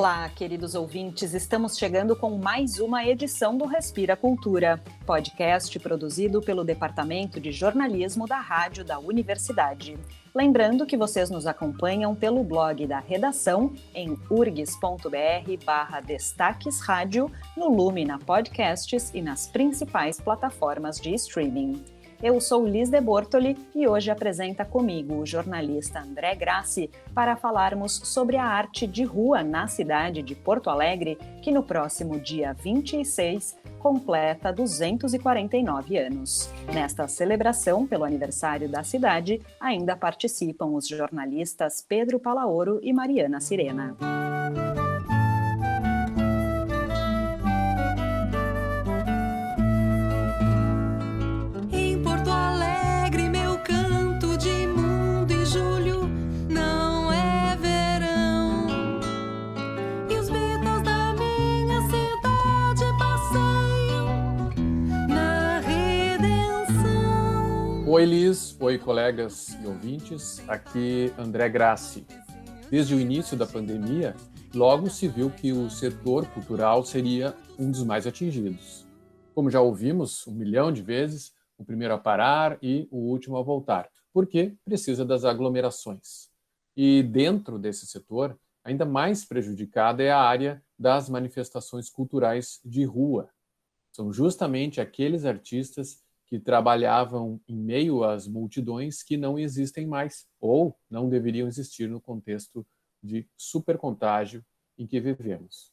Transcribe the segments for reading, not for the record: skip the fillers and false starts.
Olá, queridos ouvintes, estamos chegando com mais uma edição do Respira Cultura, podcast produzido pelo Departamento de Jornalismo da Rádio da Universidade. Lembrando que vocês nos acompanham pelo blog da redação em urgs.br/destaques rádio, no Lumina Podcasts e nas principais plataformas de streaming. Eu sou Liz de Bortoli e hoje apresenta comigo o jornalista André Grassi para falarmos sobre a arte de rua na cidade de Porto Alegre, que no próximo dia 26 completa 249 anos. Nesta celebração pelo aniversário da cidade, ainda participam os jornalistas Pedro Palaoro e Mariana Sirena. Oi Liz, oi colegas e ouvintes, aqui André Grassi. Desde o início da pandemia, logo se viu que o setor cultural seria um dos mais atingidos. Como já ouvimos 1 milhão de vezes, o primeiro a parar e o último a voltar, porque precisa das aglomerações. E dentro desse setor, ainda mais prejudicada é a área das manifestações culturais de rua. São justamente aqueles artistas que trabalhavam em meio às multidões que não existem mais ou não deveriam existir no contexto de supercontágio em que vivemos.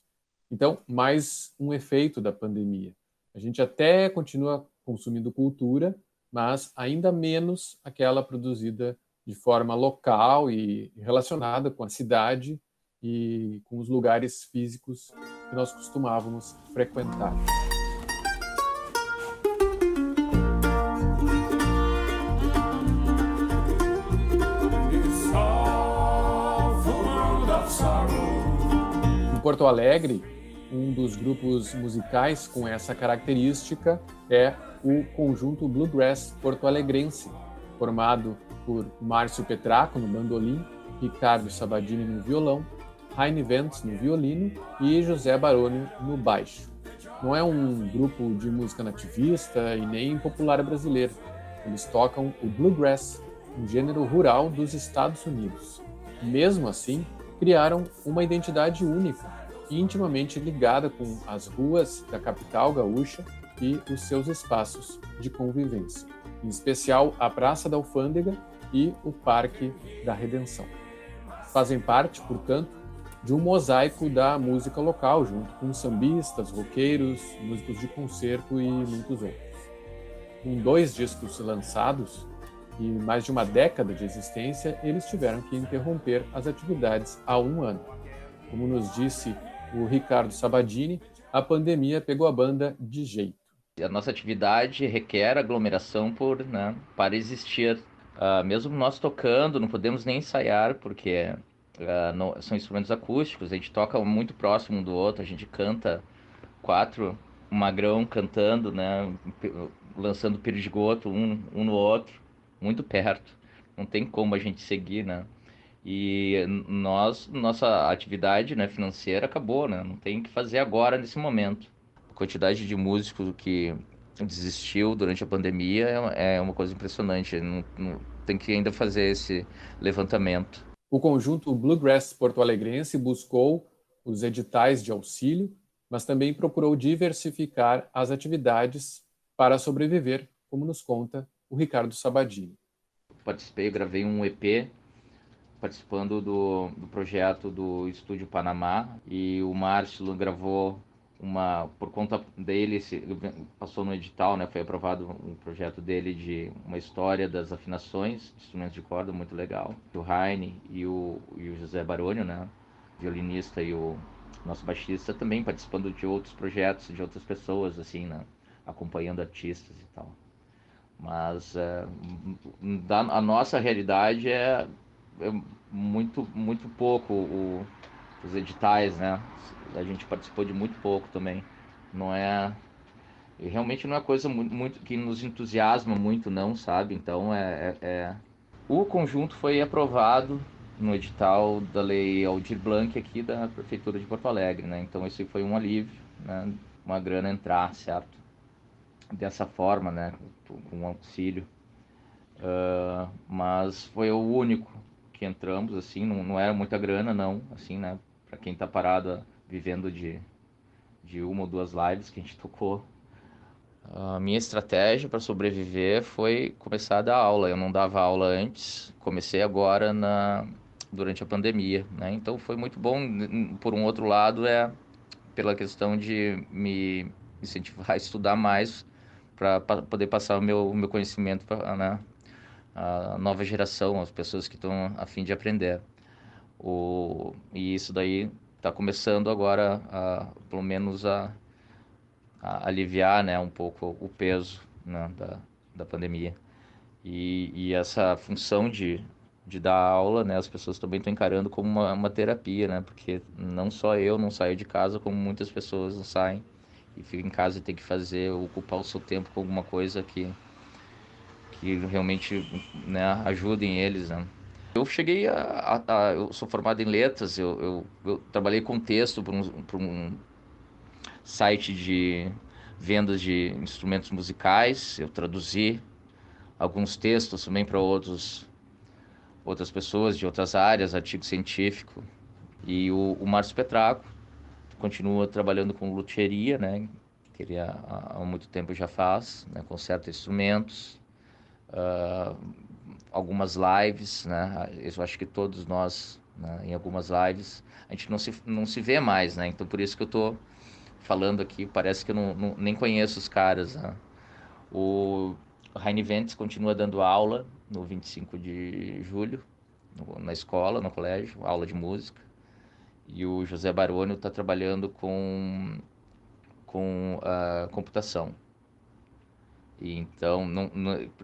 Então, mais um efeito da pandemia. A gente até continua consumindo cultura, mas ainda menos aquela produzida de forma local e relacionada com a cidade e com os lugares físicos que nós costumávamos frequentar. Em Porto Alegre, um dos grupos musicais com essa característica é o Conjunto Bluegrass Porto-Alegrense, formado por Márcio Petracco no bandolim, Ricardo Sabadini no violão, Heine Vents no violino e José Baroni no baixo. Não é um grupo de música nativista e nem popular brasileiro. Eles tocam o bluegrass, um gênero rural dos Estados Unidos. Mesmo assim, criaram uma identidade única, intimamente ligada com as ruas da capital gaúcha e os seus espaços de convivência, em especial a Praça da Alfândega e o Parque da Redenção. Fazem parte, portanto, de um mosaico da música local, junto com sambistas, roqueiros, músicos de concerto e muitos outros. Com 2 discos lançados e mais de uma década de existência, eles tiveram que interromper as atividades há 1 ano. Como nos disse o Ricardo Sabadini, a pandemia pegou a banda de jeito. A nossa atividade requer aglomeração para existir. Mesmo nós tocando, não podemos nem ensaiar, porque são instrumentos acústicos, a gente toca muito próximo um do outro, a gente canta 4 magrão cantando, lançando perdigoto um no outro, muito perto. Não tem como a gente seguir, E nossa atividade financeira acabou, não tem o que fazer agora nesse momento. A quantidade de músicos que desistiu durante a pandemia é uma coisa impressionante. Não tem que ainda fazer esse levantamento. O conjunto Bluegrass Porto-Alegrense buscou os editais de auxílio, mas também procurou diversificar as atividades para sobreviver, como nos conta o Ricardo Sabadini. Participei, gravei um EP participando do projeto do Estúdio Panamá, e o Márcio gravou por conta dele, passou no edital, foi aprovado um projeto dele de uma história das afinações, instrumentos de corda, muito legal. O Heine e o José Baroni, violinista, e o nosso baixista também participando de outros projetos, de outras pessoas, acompanhando artistas e tal. Mas a nossa realidade é muito, muito pouco os editais, A gente participou de muito pouco também. Realmente não é coisa muito que nos entusiasma muito, não, sabe? Então, o conjunto foi aprovado no edital da Lei Aldir Blanc aqui da Prefeitura de Porto Alegre, né? Então esse foi um alívio, né? Uma grana entrar, certo? Dessa forma, né? Com um auxílio. Mas foi o único que entramos, assim, não era muita grana, não, assim, né? Para quem tá parado vivendo de uma ou duas lives que a gente tocou. A minha estratégia para sobreviver foi começar a dar aula. Eu não dava aula antes, comecei agora durante a pandemia, né? Então foi muito bom. Por um outro lado, pela questão de me incentivar a estudar mais para poder passar o meu conhecimento para, né, a nova geração, as pessoas que estão a fim de aprender. E isso daí está começando agora, pelo menos, a aliviar, né, um pouco o peso, né, da pandemia. E essa função de dar aula, né, as pessoas também estão encarando como uma terapia, né, porque não só eu não saio de casa, como muitas pessoas não saem e ficam em casa e tem que ocupar o seu tempo com alguma coisa que realmente, né, ajudem eles, né. Eu cheguei eu sou formado em letras, eu trabalhei com texto para um site de vendas de instrumentos musicais, eu traduzi alguns textos também para outras pessoas de outras áreas, artigo científico. E o Márcio Petraco continua trabalhando com luthieria, né, que ele há muito tempo já faz, né, conserta instrumentos, algumas lives, né, eu acho que todos nós, né, em algumas lives, a gente não se vê mais, né, então por isso que eu estou falando aqui, parece que eu nem conheço os caras, né? O Heine Ventes continua dando aula no 25 de julho, na escola, no colégio, aula de música. E o José Barônio está trabalhando com a computação. E então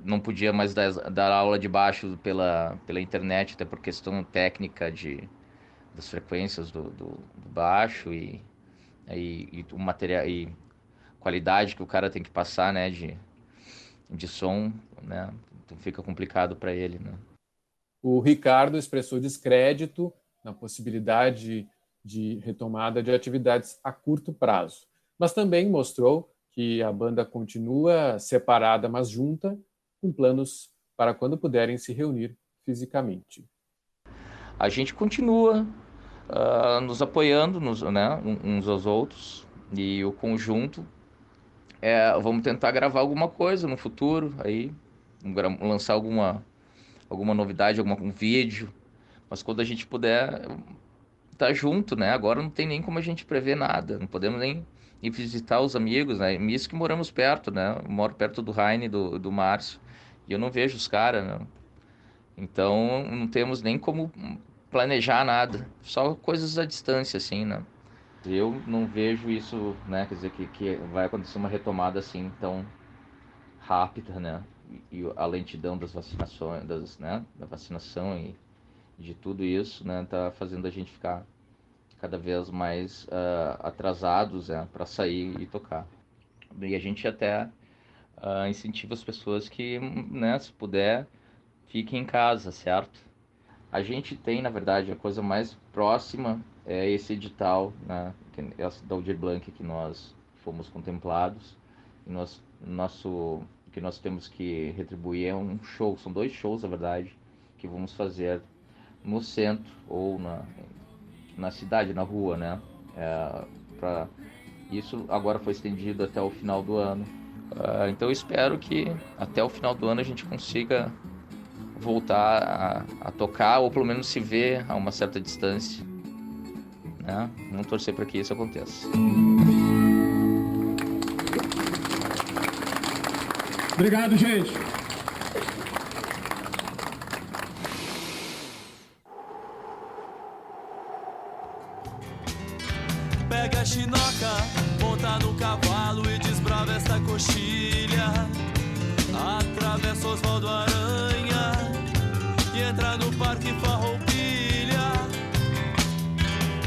não podia mais dar aula de baixo pela internet, até por questão técnica das frequências do baixo e o material e qualidade que o cara tem que passar, né, de som, né, então fica complicado para ele, né. O Ricardo expressou descrédito na possibilidade de retomada de atividades a curto prazo, mas também mostrou que a banda continua separada, mas junta, com planos para quando puderem se reunir fisicamente. A gente continua nos apoiando, né, uns aos outros, e o conjunto vamos tentar gravar alguma coisa no futuro, aí lançar alguma novidade, um vídeo, mas quando a gente puder tá junto, né? Agora não tem nem como a gente prever nada, não podemos nem ir visitar os amigos, né? Isso que moramos perto, né? Eu moro perto do Heine, do Márcio, e eu não vejo os caras, né? Então não temos nem como planejar nada, só coisas à distância, assim, né? Eu não vejo isso, né? Quer dizer, que vai acontecer uma retomada assim tão rápida, né? E a lentidão das vacinações, né? Da vacinação e de tudo isso, né? Tá fazendo a gente ficar cada vez mais atrasados, né? Para sair e tocar. E a gente até incentiva as pessoas que, né? Se puder, fiquem em casa, certo? A gente tem, na verdade, a coisa mais próxima é esse edital, né, da Aldir Blanc que nós fomos contemplados. E o que nós temos que retribuir é um show, são 2 shows, na verdade, que vamos fazer no centro ou na cidade, na rua, né? Isso agora foi estendido até o final do ano. Então eu espero que até o final do ano a gente consiga voltar a tocar, ou pelo menos se ver a uma certa distância, né? Vamos torcer para que isso aconteça. Obrigado, gente. Pega a chinoca, monta no cavalo e desbrava esta coxilha. Atravessa Osvaldo Aranha e entra no Parque Farroupilha.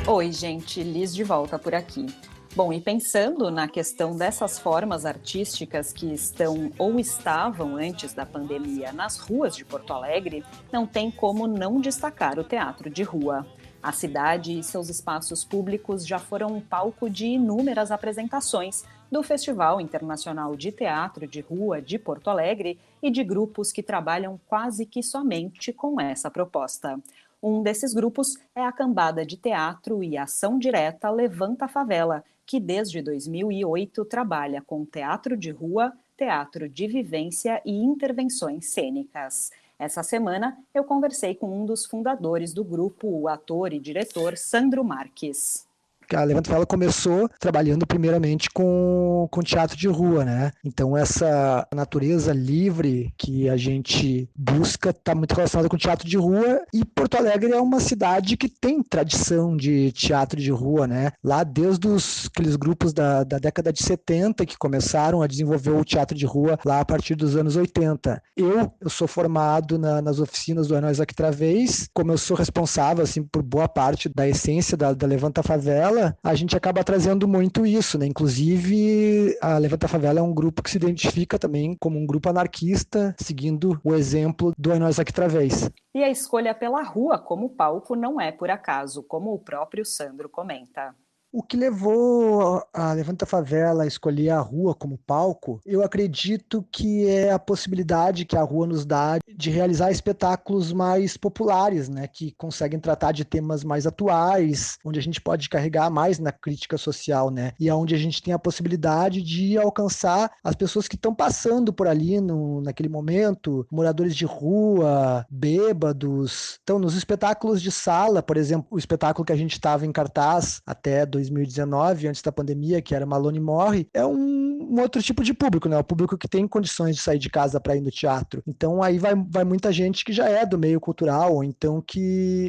Oi, gente, Liz de volta por aqui. Bom, e pensando na questão dessas formas artísticas que estão ou estavam antes da pandemia nas ruas de Porto Alegre, não tem como não destacar o teatro de rua. A cidade e seus espaços públicos já foram palco de inúmeras apresentações do Festival Internacional de Teatro de Rua de Porto Alegre e de grupos que trabalham quase que somente com essa proposta. Um desses grupos é a Cambada de Teatro e Ação Direta Levanta a Favela, que desde 2008 trabalha com teatro de rua, teatro de vivência e intervenções cênicas. Essa semana, eu conversei com um dos fundadores do grupo, o ator e diretor Sandro Marques. A Levanta a Favela começou trabalhando primeiramente com teatro de rua, né? Então essa natureza livre que a gente busca está muito relacionada com teatro de rua, e Porto Alegre é uma cidade que tem tradição de teatro de rua, né? Lá desde aqueles grupos da década de 70 que começaram a desenvolver o teatro de rua lá a partir dos anos 80. Eu sou formado nas oficinas do Nós Aqui Travês, como eu sou responsável assim, por boa parte da essência da Levanta a Favela, a gente acaba trazendo muito isso, né? Inclusive, a Levanta a Favela é um grupo que se identifica também como um grupo anarquista, seguindo o exemplo do Nós Aqui Travês. E a escolha pela rua como palco não é por acaso, como o próprio Sandro comenta. O que levou a Levanta a Favela a escolher a rua como palco, eu acredito que é a possibilidade que a rua nos dá de realizar espetáculos mais populares, né, que conseguem tratar de temas mais atuais, onde a gente pode carregar mais na crítica social, né, e onde a gente tem a possibilidade de alcançar as pessoas que estão passando por ali naquele momento, moradores de rua, bêbados. Então, nos espetáculos de sala, por exemplo, o espetáculo que a gente estava em cartaz até 2019, antes da pandemia, que era Malone Morre, é um outro tipo de público, né? O público que tem condições de sair de casa para ir no teatro. Então aí vai muita gente que já é do meio cultural,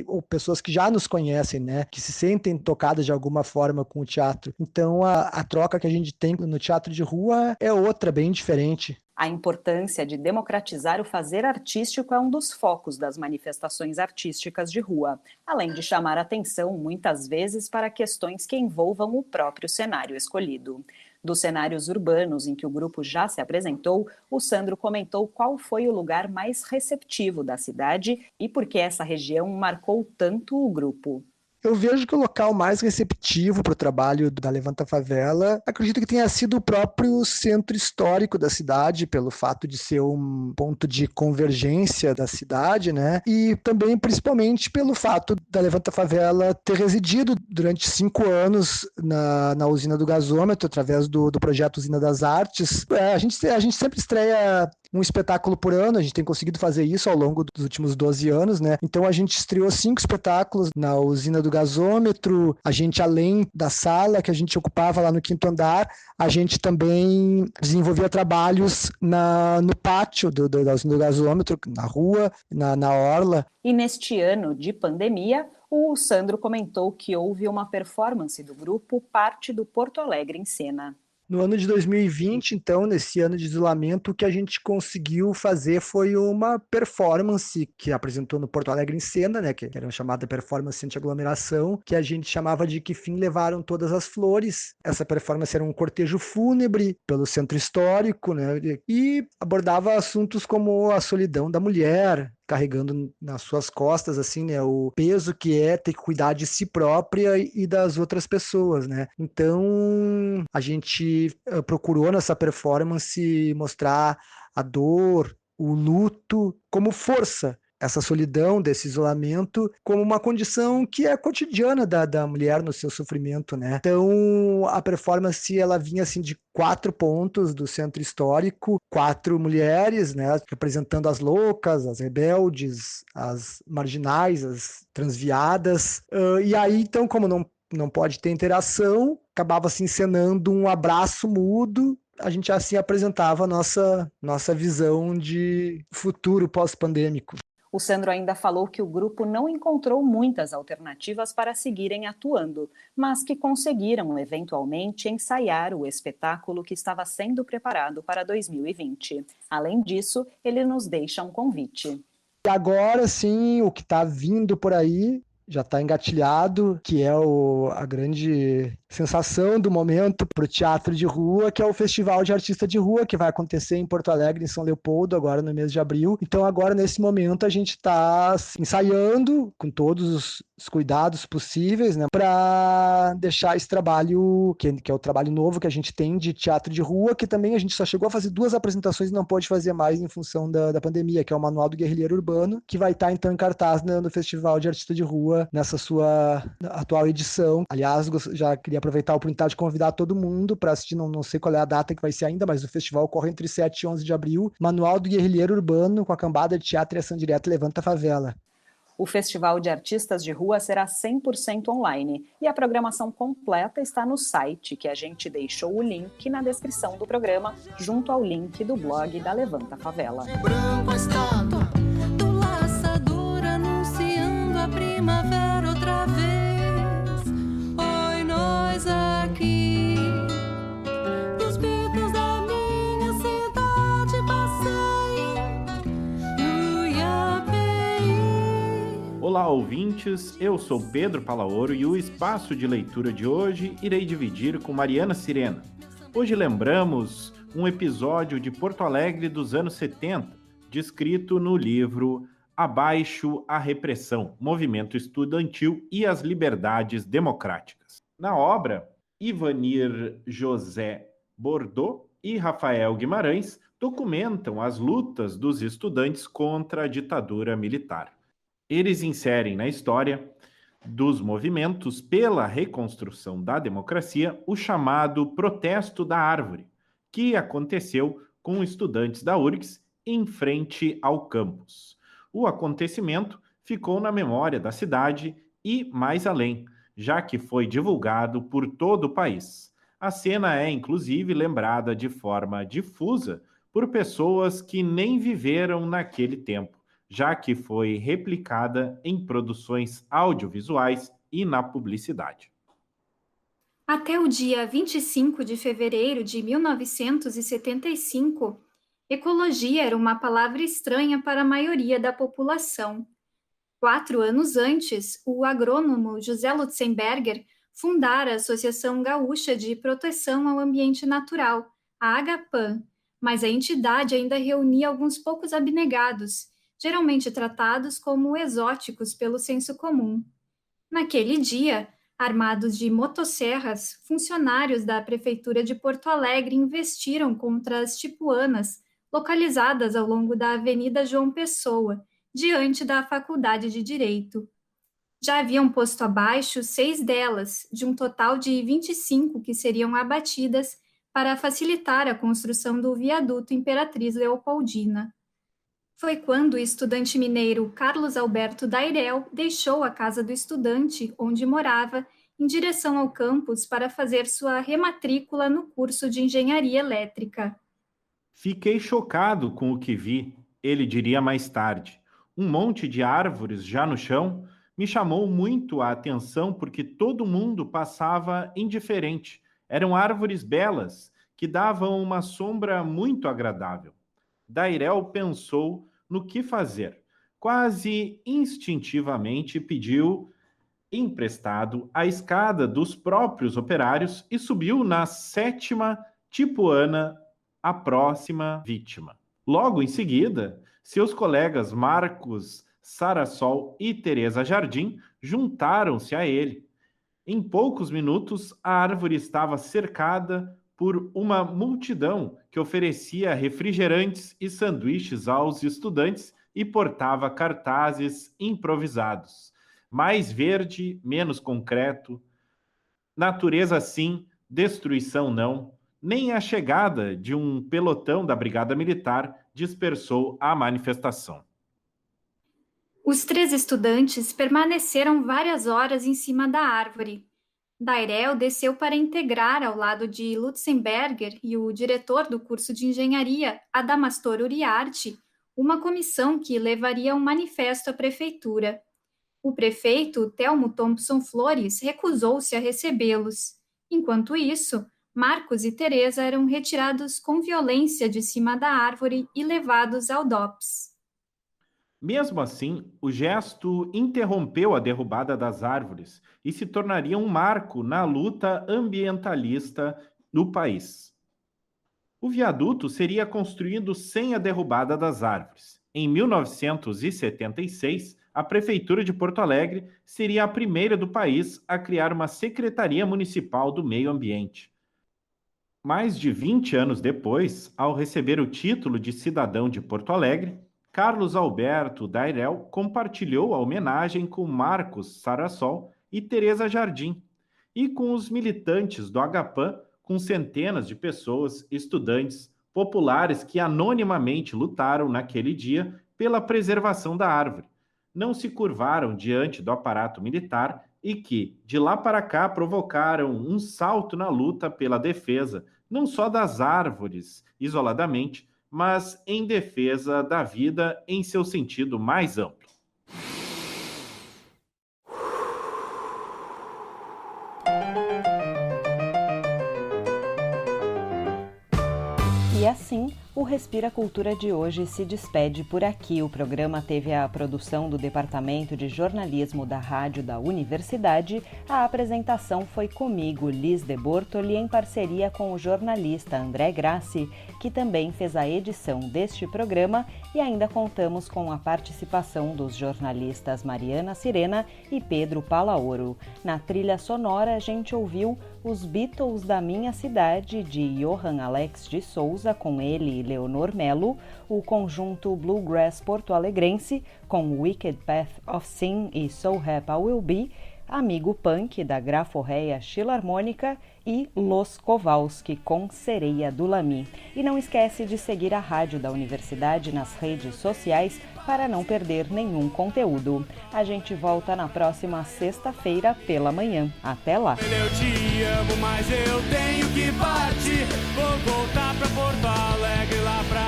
ou pessoas que já nos conhecem, né? Que se sentem tocadas de alguma forma com o teatro. Então a troca que a gente tem no teatro de rua é outra, bem diferente. A importância de democratizar o fazer artístico é um dos focos das manifestações artísticas de rua, além de chamar atenção, muitas vezes, para questões que envolvam o próprio cenário escolhido. Dos cenários urbanos em que o grupo já se apresentou, o Sandro comentou qual foi o lugar mais receptivo da cidade e por que essa região marcou tanto o grupo. Eu vejo que o local mais receptivo para o trabalho da Levanta a Favela, acredito que tenha sido o próprio centro histórico da cidade, pelo fato de ser um ponto de convergência da cidade, né? E também, principalmente, pelo fato da Levanta a Favela ter residido durante 5 anos na usina do gasômetro, através do projeto Usina das Artes. A gente sempre estreia um espetáculo por ano, a gente tem conseguido fazer isso ao longo dos últimos 12 anos, né? Então a gente estreou 5 espetáculos na usina do gasômetro, a gente, além da sala que a gente ocupava lá no 5º andar, a gente também desenvolvia trabalhos no pátio da usina do gasômetro, na rua, na orla. E neste ano de pandemia, o Sandro comentou que houve uma performance do grupo Parte do Porto Alegre em Cena. No ano de 2020, então, nesse ano de isolamento, o que a gente conseguiu fazer foi uma performance que apresentou no Porto Alegre em Cena, né, que era uma chamada performance anti-aglomeração, que a gente chamava de Que Fim Levaram Todas as Flores. Essa performance era um cortejo fúnebre pelo centro histórico, né, e abordava assuntos como a solidão da mulher, carregando nas suas costas, assim, né, o peso que é ter que cuidar de si própria e das outras pessoas, né. Então, a gente procurou nessa performance mostrar a dor, o luto como força, essa solidão, desse isolamento, como uma condição que é cotidiana da mulher no seu sofrimento, né? Então, a performance, ela vinha, assim, de 4 pontos do centro histórico, 4 mulheres, né, representando as loucas, as rebeldes, as marginais, as transviadas. E aí, então, como não pode ter interação, acabava se encenando um abraço mudo. A gente assim apresentava a nossa visão de futuro pós-pandêmico. O Sandro ainda falou que o grupo não encontrou muitas alternativas para seguirem atuando, mas que conseguiram, eventualmente, ensaiar o espetáculo que estava sendo preparado para 2020. Além disso, ele nos deixa um convite. E agora, sim, o que está vindo por aí já está engatilhado, que é a grande sensação do momento para o teatro de rua, que é o Festival de Artista de Rua, que vai acontecer em Porto Alegre, em São Leopoldo, agora no mês de abril. Então, agora, nesse momento, a gente está ensaiando com todos os cuidados possíveis, né, para deixar esse trabalho, que é o trabalho novo que a gente tem de teatro de rua, que também a gente só chegou a fazer 2 apresentações e não pôde fazer mais em função da pandemia, que é o Manual do Guerrilheiro Urbano, que vai estar, então, em cartaz no Festival de Artista de Rua, nessa sua atual edição. Aliás, já queria aproveitar a oportunidade de convidar todo mundo para assistir, não sei qual é a data que vai ser ainda, mas o festival ocorre entre 7 e 11 de abril, Manual do Guerrilheiro Urbano, com a cambada de teatro e ação direta Levanta a Favela. O Festival de Artistas de Rua será 100% online e a programação completa está no site, que a gente deixou o link na descrição do programa, junto ao link do blog da Levanta a Favela. Branco a estátua do laçador anunciando a primavera outra vez. Oi, nós aqui, dos bicos da minha cidade passeio no Iapeí. Olá, ouvintes, eu sou Pedro Palaoro e o espaço de leitura de hoje irei dividir com Mariana Sirena. Hoje lembramos um episódio de Porto Alegre dos anos 70, descrito no livro Abaixo a Repressão, Movimento Estudantil e as Liberdades Democráticas. Na obra, Ivanir José Bordeaux e Rafael Guimarães documentam as lutas dos estudantes contra a ditadura militar. Eles inserem na história dos movimentos pela reconstrução da democracia o chamado Protesto da Árvore, que aconteceu com estudantes da URGS em frente ao campus. O acontecimento ficou na memória da cidade e mais além, já que foi divulgado por todo o país. A cena é, inclusive, lembrada de forma difusa por pessoas que nem viveram naquele tempo, já que foi replicada em produções audiovisuais e na publicidade. Até o dia 25 de fevereiro de 1975, ecologia era uma palavra estranha para a maioria da população. 4 anos antes, o agrônomo José Lutzenberger fundara a Associação Gaúcha de Proteção ao Ambiente Natural, a AGAPAN, mas a entidade ainda reunia alguns poucos abnegados, geralmente tratados como exóticos pelo senso comum. Naquele dia, armados de motosserras, funcionários da Prefeitura de Porto Alegre investiram contra as tipuanas, localizadas ao longo da Avenida João Pessoa, diante da Faculdade de Direito. Já haviam posto abaixo 6 delas, de um total de 25 que seriam abatidas para facilitar a construção do viaduto Imperatriz Leopoldina. Foi quando o estudante mineiro Carlos Alberto Dairel deixou a casa do estudante, onde morava, em direção ao campus para fazer sua rematrícula no curso de engenharia elétrica. Fiquei chocado com o que vi, ele diria mais tarde. Um monte de árvores já no chão me chamou muito a atenção porque todo mundo passava indiferente. Eram árvores belas que davam uma sombra muito agradável. Dairel pensou no que fazer. Quase instintivamente pediu emprestado a escada dos próprios operários e subiu na 7ª tipuana, a próxima vítima. Logo em seguida, seus colegas Marcos Sarasol e Teresa Jardim juntaram-se a ele. Em poucos minutos, a árvore estava cercada por uma multidão que oferecia refrigerantes e sanduíches aos estudantes e portava cartazes improvisados. Mais verde, menos concreto. Natureza sim, destruição não. Nem a chegada de um pelotão da Brigada Militar dispersou a manifestação. Os 3 estudantes permaneceram várias horas em cima da árvore. Dairel desceu para integrar, ao lado de Lutzenberger e o diretor do curso de engenharia, Adamastor Uriarte, uma comissão que levaria um manifesto à prefeitura. O prefeito, Telmo Thompson Flores, recusou-se a recebê-los. Enquanto isso, Marcos e Teresa eram retirados com violência de cima da árvore e levados ao DOPS. Mesmo assim, o gesto interrompeu a derrubada das árvores e se tornaria um marco na luta ambientalista no país. O viaduto seria construído sem a derrubada das árvores. Em 1976, a Prefeitura de Porto Alegre seria a primeira do país a criar uma Secretaria Municipal do Meio Ambiente. Mais de 20 anos depois, ao receber o título de cidadão de Porto Alegre, Carlos Alberto Dairel compartilhou a homenagem com Marcos Sarassol e Tereza Jardim, e com os militantes do Agapan, com centenas de pessoas, estudantes, populares que anonimamente lutaram naquele dia pela preservação da árvore. Não se curvaram diante do aparato militar e que, de lá para cá, provocaram um salto na luta pela defesa, não só das árvores isoladamente, mas em defesa da vida em seu sentido mais amplo. E assim, o Respira Cultura de hoje se despede por aqui. O programa teve a produção do Departamento de Jornalismo da Rádio da Universidade. A apresentação foi comigo, Liz de Bortoli, em parceria com o jornalista André Grassi, que também fez a edição deste programa, e ainda contamos com a participação dos jornalistas Mariana Sirena e Pedro Palaoro. Na trilha sonora, a gente ouviu Os Beatles da Minha Cidade, de Johann Alex de Souza, com ele e Leonor Melo, o conjunto Bluegrass porto-alegrense, com Wicked Path of Sin e So Happy I Will Be, Amigo Punk, da Graforreia Filarmônica, e Los Kowalski, com Sereia do Lami. E não esquece de seguir a Rádio da Universidade nas redes sociais para não perder nenhum conteúdo. A gente volta na próxima sexta-feira pela manhã. Até lá! Eu te amo, mas eu tenho que partir. Vou voltar pra Porto Alegre, lá pra